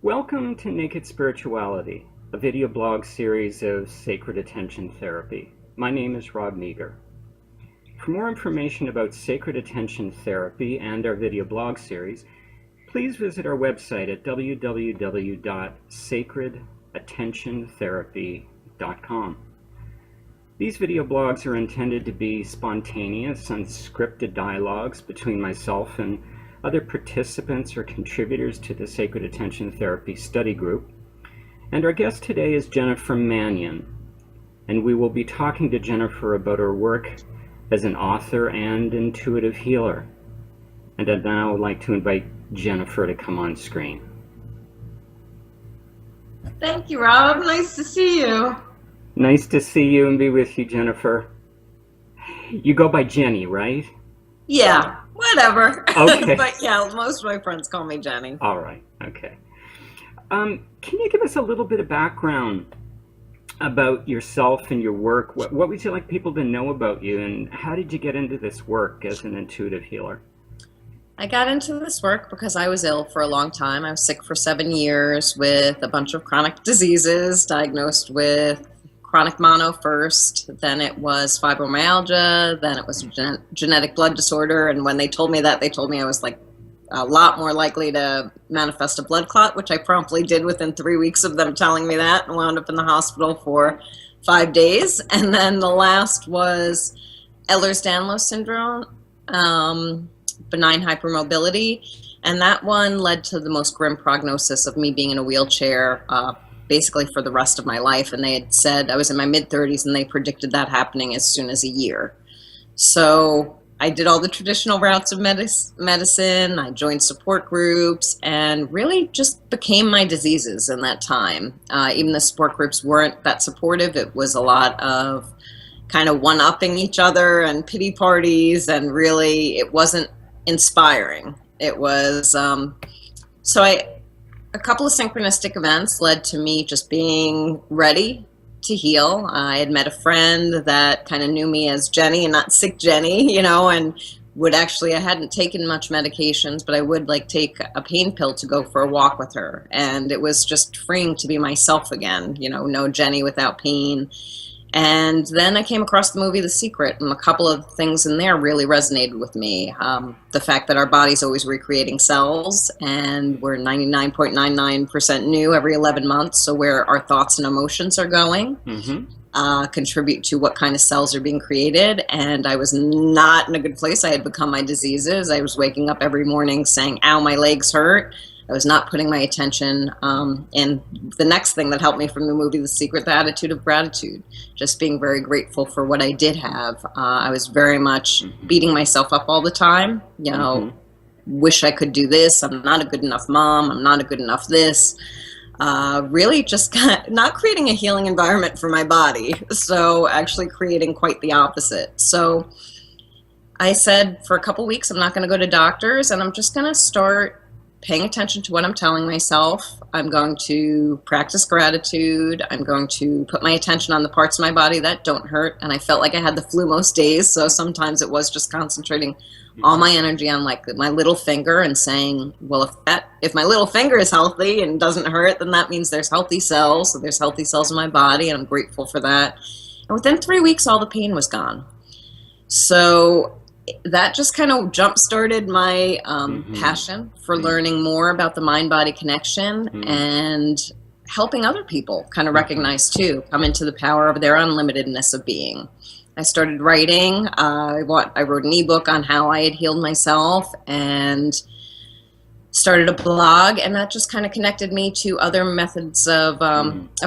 Welcome to Naked Spirituality, a video blog series of sacred attention therapy. My name is Rob Meager. For more information about sacred attention therapy and our video blog series, please visit our website at www.sacredattentiontherapy.com. These video blogs are intended to be spontaneous, unscripted dialogues between myself and other participants or contributors to the Sacred Attention Therapy study group. And our guest today is Jennifer Mannion, and we will be talking to Jennifer about her work as an author and intuitive healer. And I'd now like to invite Jennifer to come on screen. Thank you, Rob. Nice to see you. Nice to see you and be with you, Jennifer. You go by Jenny, right? Yeah, whatever. Okay. But yeah, most of my friends call me Jenny. All right, okay. Can you give us a little bit of background about yourself and your work? What would you like people to know about you, and how did you get into this work as an intuitive healer? I got into this work because I was ill for a long time. I was sick for 7 years with a bunch of chronic diseases, diagnosed with chronic mono first, then it was fibromyalgia, then it was genetic blood disorder, and when they told me that, they told me I was like a lot more likely to manifest a blood clot, which I promptly did within 3 weeks of them telling me that, and wound up in the hospital for 5 days. And then the last was Ehlers-Danlos syndrome, benign hypermobility, and that one led to the most grim prognosis of me being in a wheelchair basically for the rest of my life. And they had said I was in my mid-30s, and they predicted that happening as soon as a year. So I did all the traditional routes of medicine, I joined support groups, and really just became my diseases in that time. Even the support groups weren't that supportive. It was a lot of kind of one-upping each other and pity parties, and really it wasn't inspiring. It was, a couple of synchronistic events led to me just being ready to heal. I had met a friend that kind of knew me as Jenny and not sick Jenny, and would actually, I hadn't taken much medications, but I would take a pain pill to go for a walk with her. And it was just freeing to be myself again, no Jenny without pain. And then I came across the movie The Secret, and a couple of things in there really resonated with me. The fact that our body's always recreating cells, and we're 99.99% new every 11 months, so where our thoughts and emotions are going contribute to what kind of cells are being created. And I was not in a good place. I had become my diseases. I was waking up every morning saying, ow, my legs hurt. I was not putting my attention, and the next thing that helped me from the movie The Secret, the attitude of gratitude, just being very grateful for what I did have. I was very much beating myself up all the time, wish I could do this, I'm not a good enough mom, I'm not a good enough this, really just not creating a healing environment for my body, so actually creating quite the opposite. So I said for a couple weeks, I'm not going to go to doctors, and I'm just going to start paying attention to what I'm telling myself. I'm going to practice gratitude. I'm going to put my attention on the parts of my body that don't hurt. And I felt like I had the flu most days, so sometimes it was just concentrating all my energy on my little finger and saying, well, if my little finger is healthy and doesn't hurt, then that means there's healthy cells. So there's healthy cells in my body, and I'm grateful for that. And within 3 weeks, all the pain was gone. So that just kind of jump-started my passion for learning more about the mind-body connection and helping other people kind of recognize, too, come into the power of their unlimitedness of being. I started writing. I wrote an ebook on how I had healed myself and started a blog, and that just kind of connected me to other methods of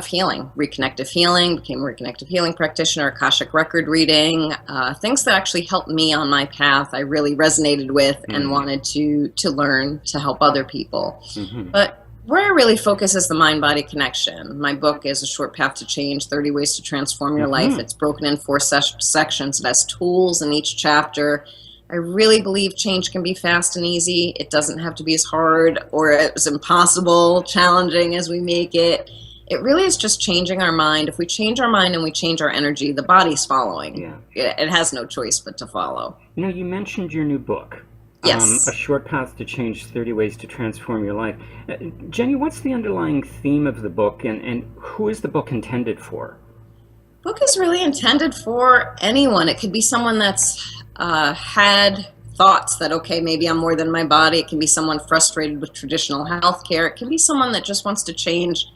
healing. Reconnective healing, became a reconnective healing practitioner, Akashic record reading, things that actually helped me on my path I really resonated with and wanted to learn to help other people. But where I really focus is the mind-body connection. My book is A Short Path to Change, 30 Ways to Transform Your Life. It's broken in 4 sections. It has tools in each chapter. I really believe change can be fast and easy. It doesn't have to be as hard or as impossible, challenging as we make it. It really is just changing our mind. If we change our mind and we change our energy, the body's following. It has no choice but to follow. You mentioned your new book. A Yes. Short Path to Change, 30 Ways to Transform Your Life. Jenny, what's the underlying theme of the book, and who is the book intended for? Book is really intended for anyone. It could be someone that's had thoughts that, okay, maybe I'm more than my body. It can be someone frustrated with traditional healthcare. It can be someone that just wants to change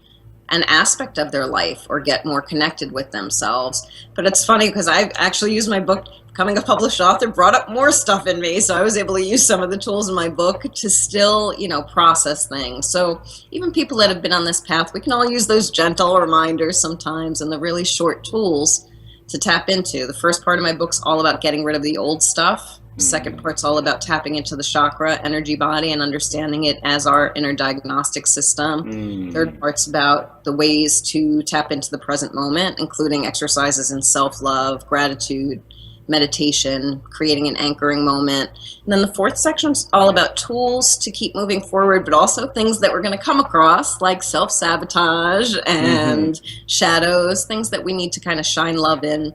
an aspect of their life or get more connected with themselves. But it's funny because I've actually used my book, becoming a published author, brought up more stuff in me. So I was able to use some of the tools in my book to still, process things. So even people that have been on this path, we can all use those gentle reminders sometimes and the really short tools to tap into. The first part of my book's all about getting rid of the old stuff. Second part's all about tapping into the chakra, energy body, and understanding it as our inner diagnostic system. Third part's about the ways to tap into the present moment, including exercises in self-love, gratitude, meditation, creating an anchoring moment. And then the fourth section's all about tools to keep moving forward, but also things that we're going to come across, like self-sabotage and shadows, things that we need to kind of shine love in.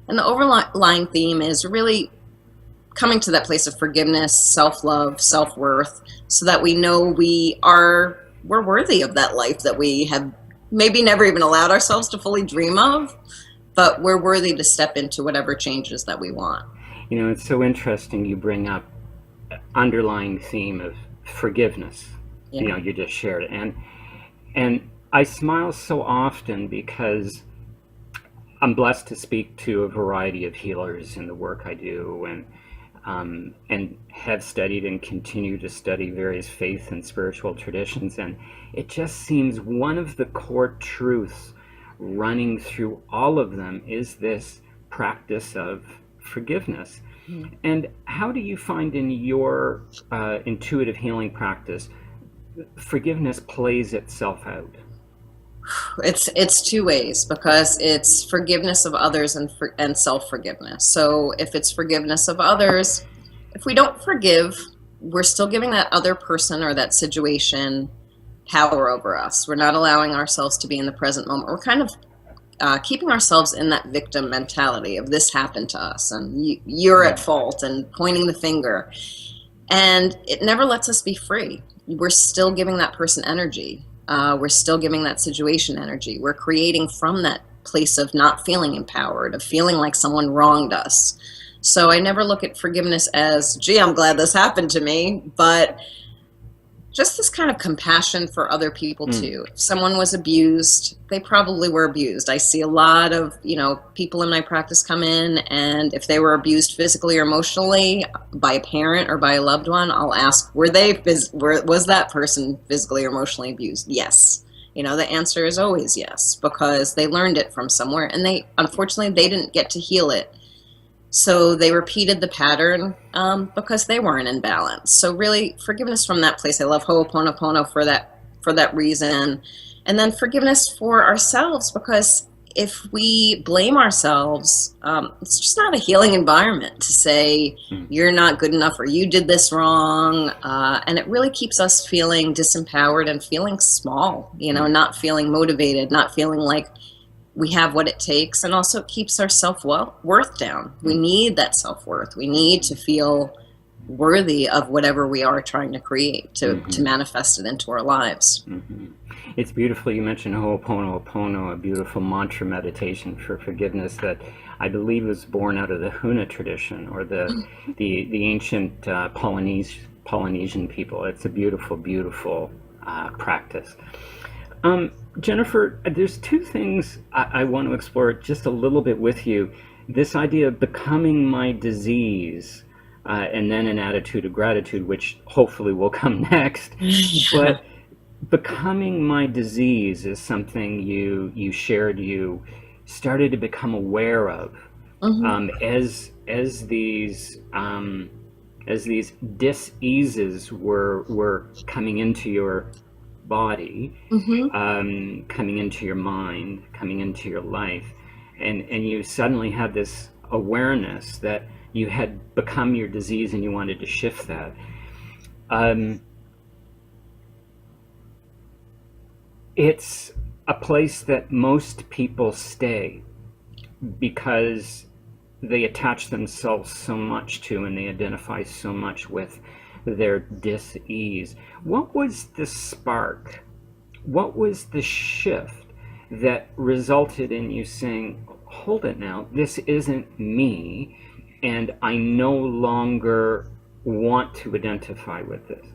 And the overlying theme is really coming to that place of forgiveness, self-love, self-worth, so that we know we're worthy of that life that we have maybe never even allowed ourselves to fully dream of, but we're worthy to step into whatever changes that we want. It's so interesting you bring up underlying theme of forgiveness. Yeah. You just shared it, and I smile so often because I'm blessed to speak to a variety of healers in the work I do, and have studied and continue to study various faith and spiritual traditions. And it just seems one of the core truths running through all of them is this practice of forgiveness. And how do you find in your intuitive healing practice forgiveness plays itself out? It's two ways, because it's forgiveness of others and self-forgiveness. So if it's forgiveness of others, if we don't forgive, we're still giving that other person or that situation power over us. We're not allowing ourselves to be in the present moment. We're kind of keeping ourselves in that victim mentality of this happened to us and you're at fault and pointing the finger. And it never lets us be free. We're still giving that person energy. We're still giving that situation energy. We're creating from that place of not feeling empowered, of feeling like someone wronged us. So I never look at forgiveness as, gee, I'm glad this happened to me, but just this kind of compassion for other people too. If someone was abused, they probably were abused. I see a lot of, people in my practice come in, and if they were abused physically or emotionally by a parent or by a loved one, I'll ask, was that person physically or emotionally abused? Yes. The answer is always yes, because they learned it from somewhere, and unfortunately they didn't get to heal it. So they repeated the pattern because they weren't in balance. So really, forgiveness from that place. I love Ho'oponopono for that reason. And then forgiveness for ourselves, because if we blame ourselves, it's just not a healing environment to say you're not good enough or you did this wrong. And it really keeps us feeling disempowered and feeling small, not feeling motivated, not feeling like we have what it takes, and also it keeps our self-worth down. We need that self-worth. We need to feel worthy of whatever we are trying to create, to manifest it into our lives. It's beautiful. You mentioned Ho'oponopono, a beautiful mantra meditation for forgiveness that I believe was born out of the Huna tradition, or the ancient Polynesian people. It's a beautiful, beautiful practice. Jennifer, there's two things I want to explore just a little bit with you. This idea of becoming my disease, and then an attitude of gratitude, which hopefully will come next. But becoming my disease is something you shared, you started to become aware of as these dis-eases were coming into your body, coming into your mind, coming into your life, and you suddenly had this awareness that you had become your disease and you wanted to shift that. It's a place that most people stay because they attach themselves so much to, and they identify so much with their dis-ease. What was the spark? What was the shift that resulted in you saying, hold it now, this isn't me, and I no longer want to identify with this?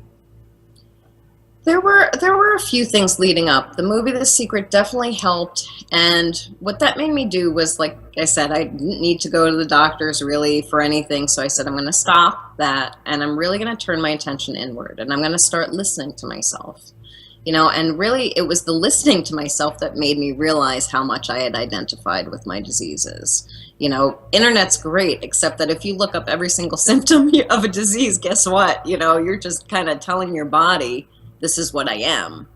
There were a few things leading up. The movie The Secret definitely helped, and what that made me do was, like I said, I didn't need to go to the doctors really for anything, so I said I'm going to stop that, and I'm really going to turn my attention inward, and I'm going to start listening to myself. And really it was the listening to myself that made me realize how much I had identified with my diseases. Internet's great, except that if you look up every single symptom of a disease, guess what? You're just kind of telling your body, this is what I am.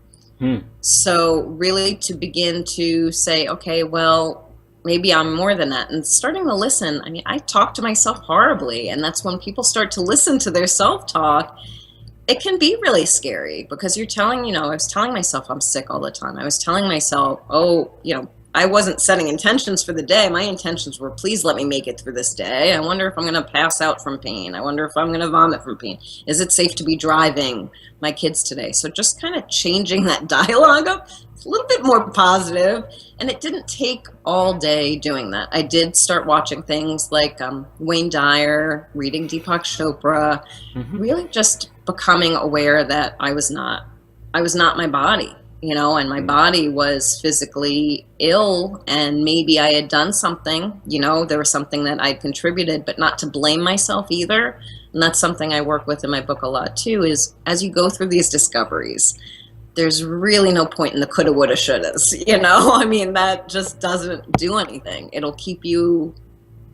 So really to begin to say, okay, well, maybe I'm more than that. And starting to listen, I mean, I talk to myself horribly. And that's when people start to listen to their self-talk. It can be really scary because you're telling, I was telling myself I'm sick all the time. I was telling myself, I wasn't setting intentions for the day. My intentions were, please let me make it through this day. I wonder if I'm going to pass out from pain. I wonder if I'm going to vomit from pain. Is it safe to be driving my kids today? So just kind of changing that dialogue up a little bit more positive. And it didn't take all day doing that. I did start watching things like Wayne Dyer, reading Deepak Chopra, really just becoming aware that I was not my body. And my body was physically ill, and maybe I had done something, there was something that I'd contributed, but not to blame myself either. And that's something I work with in my book a lot too, is as you go through these discoveries, there's really no point in the coulda, woulda, shouldas, I mean, that just doesn't do anything. It'll keep you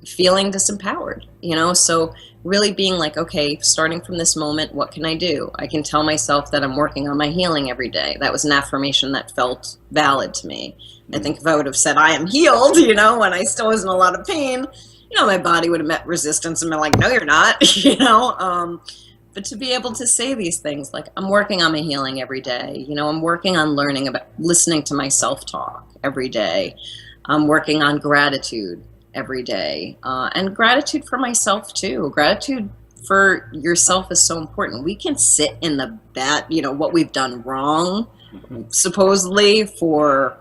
feeling disempowered, so really being like, okay, starting from this moment, what can I do? I can tell myself that I'm working on my healing every day. That was an affirmation that felt valid to me. I think if I would have said I am healed, when I still was in a lot of pain, my body would have met resistance and been like, no, you're not, but to be able to say these things like, I'm working on my healing every day, I'm working on learning about listening to my self-talk every day. I'm working on gratitude every day, and gratitude for myself too. Gratitude for yourself is so important. We can sit in the bad, what we've done wrong, supposedly for,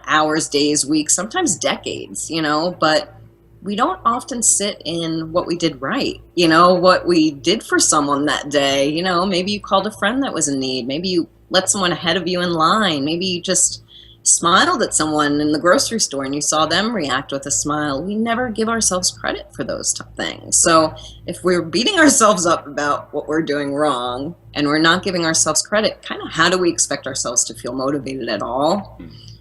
hours, days, weeks, sometimes decades, but we don't often sit in what we did right, what we did for someone that day. Maybe you called a friend that was in need. Maybe you let someone ahead of you in line. Maybe you just smiled at someone in the grocery store and you saw them react with a smile. We never give ourselves credit for those things. So if we're beating ourselves up about what we're doing wrong and we're not giving ourselves credit, kind of how do we expect ourselves to feel motivated at all?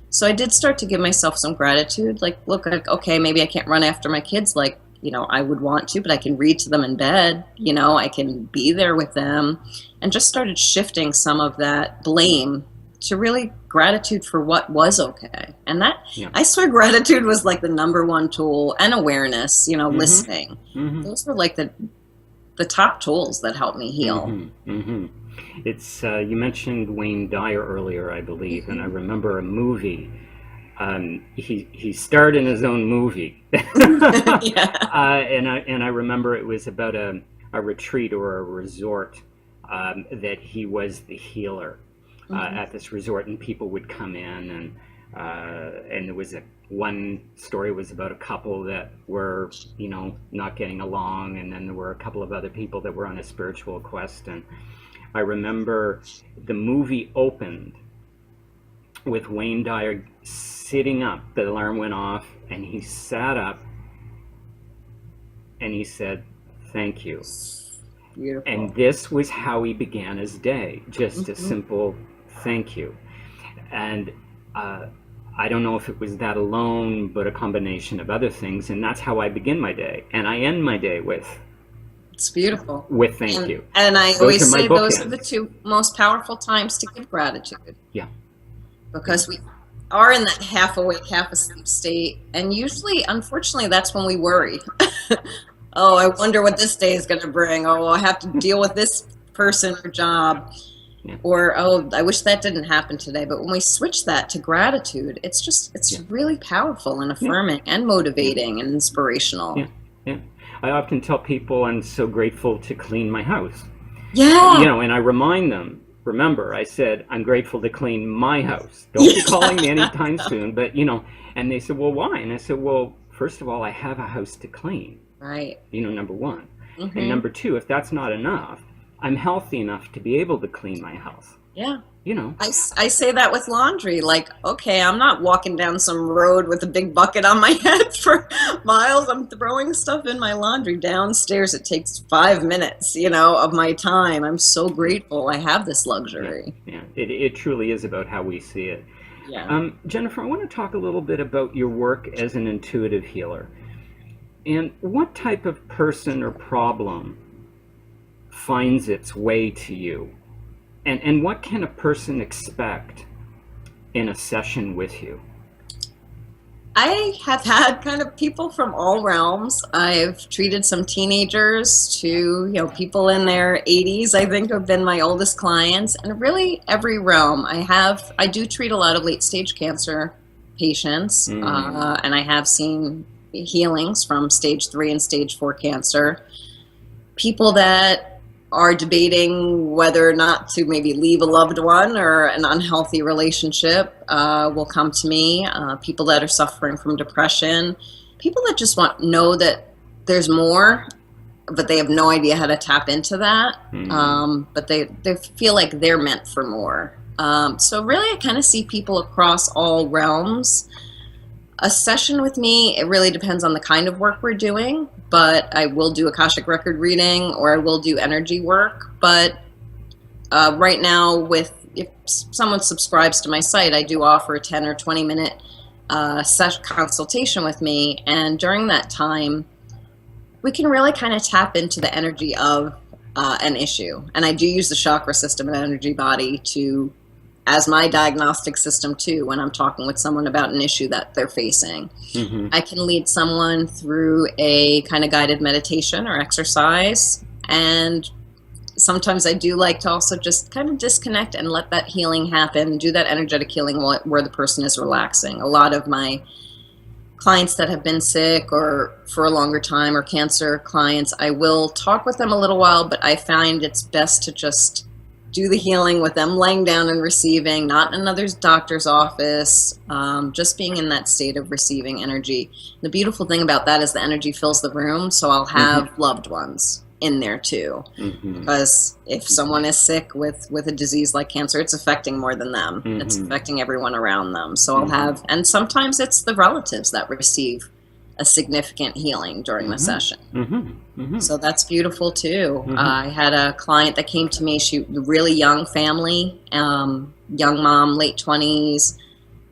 So I did start to give myself some gratitude. Like, look, okay, maybe I can't run after my kids like, I would want to, but I can read to them in bed. I can be there with them, and just started shifting some of that blame to really gratitude for what was okay. And that, I swear gratitude was like the number one tool, and awareness, listening. Those were like the top tools that helped me heal. It's, you mentioned Wayne Dyer earlier, I believe, and I remember a movie. He starred in his own movie. And I remember it was about a retreat or a resort, that he was the healer. At this resort, and people would come in, and there was one story was about a couple that were not getting along, and then there were a couple of other people that were on a spiritual quest. And I remember the movie opened with Wayne Dyer sitting up. The alarm went off and he sat up and he said, thank you. Beautiful. And this was how he began his day, just a simple thank you. And I don't know if it was that alone, but a combination of other things. And that's how I begin my day. And I end my day with, it's beautiful. With thank you. And I always say those are the two most powerful times to give gratitude. Yeah. Because we are in that half awake, half asleep state. And usually, unfortunately, that's when we worry. Oh, I wonder what this day is going to bring. Oh, I have to deal with this person or job. Yeah. Or, oh, I wish that didn't happen today. But when we switch that to gratitude, it's really powerful and affirming and motivating and inspirational. Yeah. I often tell people I'm so grateful to clean my house. Yeah. And I remind them, remember, I said, I'm grateful to clean my house. Don't be calling me anytime soon. But, and they said, well, why? And I said, well, first of all, I have a house to clean, Right. number one. And Mm-hmm. number two, if that's not enough, I'm healthy enough to be able to clean my house. Yeah. You know, I say that with laundry. Like, okay, I'm not walking down some road with a big bucket on my head for miles. I'm throwing stuff in my laundry downstairs. It takes 5 minutes, of my time. I'm so grateful I have this luxury. yeah, it truly is about how we see it. Yeah. Jennifer, I want to talk a little bit about your work as an intuitive healer. And what type of person or problem finds its way to you? And what can a person expect in a session with you? I have had kind of people from all realms. I've treated some teenagers to, people in their 80s, I think have been my oldest clients, and really every realm. I do treat a lot of late stage cancer patients, and I have seen healings from stage 3 and stage 4 cancer. People that are debating whether or not to maybe leave a loved one or an unhealthy relationship will come to me. People that are suffering from depression, people that just know that there's more, but they have no idea how to tap into that. But they feel like they're meant for more. So really, I kind of see people across all realms. A session with me, it really depends on the kind of work we're doing, but I will do Akashic record reading or I will do energy work. But right now, if someone subscribes to my site, I do offer a 10 or 20 minute consultation with me. And during that time, we can really kind of tap into the energy of an issue. And I do use the chakra system and energy body as my diagnostic system too when I'm talking with someone about an issue that they're facing. I can lead someone through a kind of guided meditation or exercise, and sometimes I do like to also just kind of disconnect and let that healing happen, do that energetic healing where the person is relaxing. A lot of my clients that have been sick or for a longer time, or cancer clients, I will talk with them a little while, but I find it's best to just do the healing with them laying down and receiving, not in another doctor's office, just being in that state of receiving energy. The beautiful thing about that is the energy fills the room, so I'll have loved ones in there too. Because if someone is sick with a disease like cancer, it's affecting more than them. It's affecting everyone around them. So I'll have, and sometimes it's the relatives that receive a significant healing during the session. So that's beautiful too. I had a client that came to me, really young family, young mom, late 20s,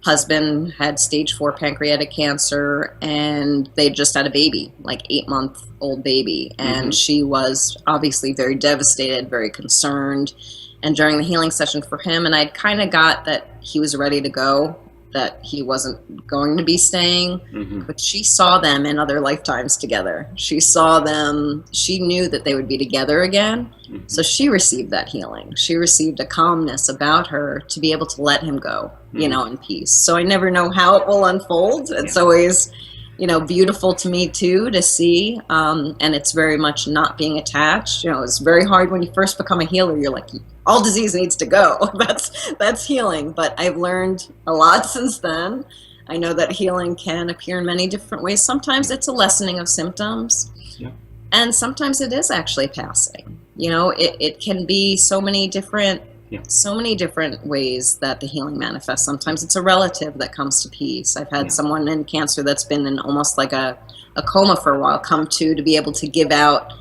husband had stage 4 pancreatic cancer, and they just had a baby, like 8-month-old baby. And she was obviously very devastated, very concerned. And during the healing session for him, and I'd kind of got that he was ready to go, that he wasn't going to be staying, but she saw them in other lifetimes together. She saw them, she knew that they would be together again. So she received that healing. She received a calmness about her to be able to let him go, in peace. So I never know how it will unfold. It's always, beautiful to me too, to see. And it's very much not being attached. It's very hard when you first become a healer. You're like, all disease needs to go. That's healing. But I've learned a lot since then. I know that healing can appear in many different ways. Sometimes it's a lessening of symptoms, and sometimes it is actually passing. It can be so many different ways that the healing manifests. Sometimes it's a relative that comes to peace. I've had someone in cancer that's been in almost like a coma for a while come to be able to give out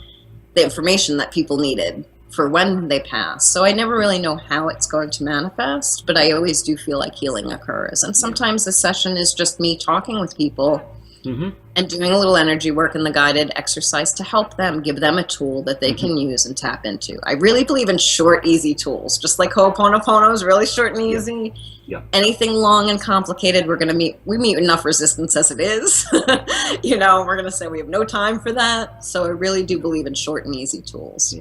the information that people needed for when they pass. So I never really know how it's going to manifest, but I always do feel like healing occurs. And sometimes the session is just me talking with people and doing a little energy work in the guided exercise to help them, give them a tool that they can use and tap into. I really believe in short, easy tools, just like Ho'oponopono is really short and easy. Anything long and complicated, we meet enough resistance as it is. We're going to say we have no time for that. So I really do believe in short and easy tools.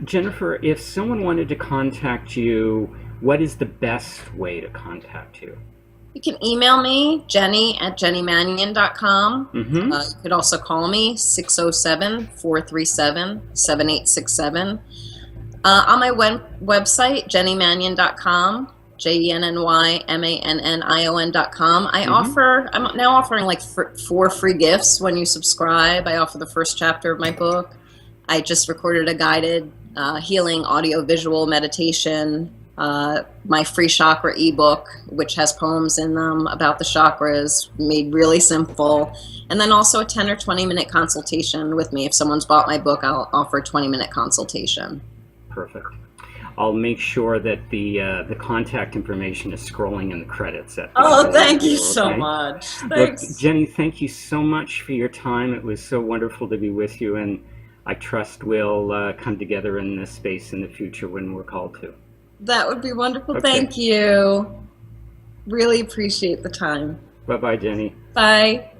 Jennifer, if someone wanted to contact you, what is the best way to contact you? You can email me, jenny@jennymannion.com. Mm-hmm. You could also call me, 607-437-7867. On my website, jennymannion.com, JENNYMANNION.com, I'm now offering like 4 free gifts when you subscribe. I offer the first chapter of my book. I just recorded a guided healing audio-visual meditation, my free chakra ebook, which has poems in them about the chakras, made really simple, and then also a 10 or 20-minute consultation with me. If someone's bought my book, I'll offer a 20-minute consultation. Perfect. I'll make sure that the contact information is scrolling in the credits. Oh, thank you so much. Thanks. Look, Jenny, thank you so much for your time. It was so wonderful to be with you, and I trust we'll come together in this space in the future when we're called to. That would be wonderful. Okay. Thank you. Really appreciate the time. Bye-bye, Jenny. Bye.